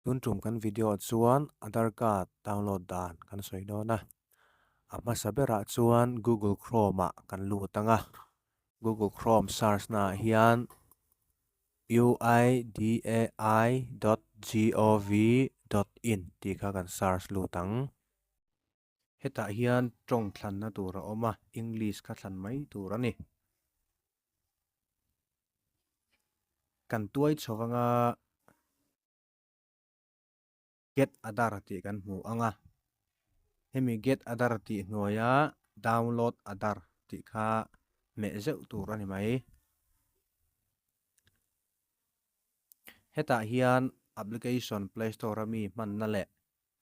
Tun tum kan video chuan Aadhaar card download dan kan soi do na ama sabera chuan Google Chrome kan lu tanga Google Chrome search na hian uidai.gov.in ti kha kan search lu tang heta hian tong thlan na tur oma English kha thlan mai tur ani kan tuai chawanga get Aadhaar ti kan hmu anga hemi get Aadhaar ti hnuaya download Aadhaar ti kha me zeu tur ani mai heta hian application Play Store mi man na le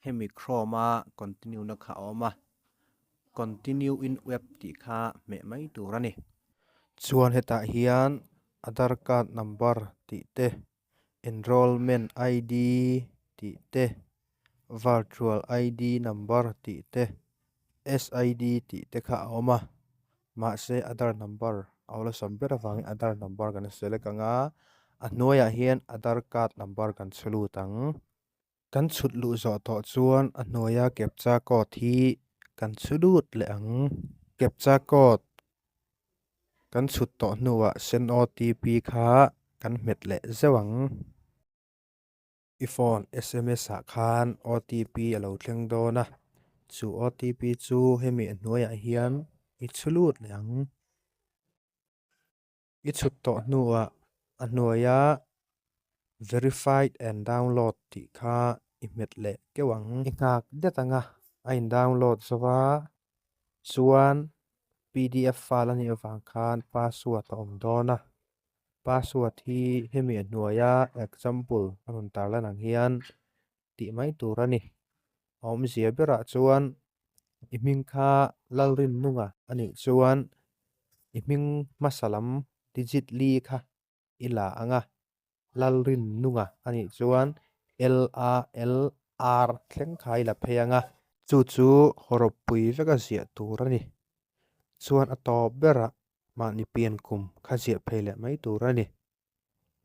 hemi Chrome continue na kha oma continue in web ti kha me mai tur ani chuan heta hian Aadhaar card number ti te enrollment ID ti te virtual ID number ti te SID ti te kha oma ma se Aadhaar number awla sambera wangi Aadhaar number kan select anga ahnoya hian Aadhaar card number kan chulu tang kan chutlu zo to chuan ahnoya captcha code hi kan chulut le ang captcha code kan chut to hnuwa send OTP kha kan met le zewang iphone SMS a khan OTP alo thleng do na chu OTP chu hemi ahnoya hian i chulut le ang i chut to hnuwa ahnoya verified and download ti kha i met le kewang i ngak detanga a in download zawa chuan PDF file ani awang khan password a awm do na password hi hemi ahnoya example anun tar lanang hian ti mai tur ani awm zia bera chuan i hming kha lalrin nunga ani chuan i hming masalam digit li kha ila anga lalrin nunga ani chuan LALR thleng khai la pheyanga chu horopui veka zia tur ani chuan a top bera mani pian kum kha zia phei le mai tur ani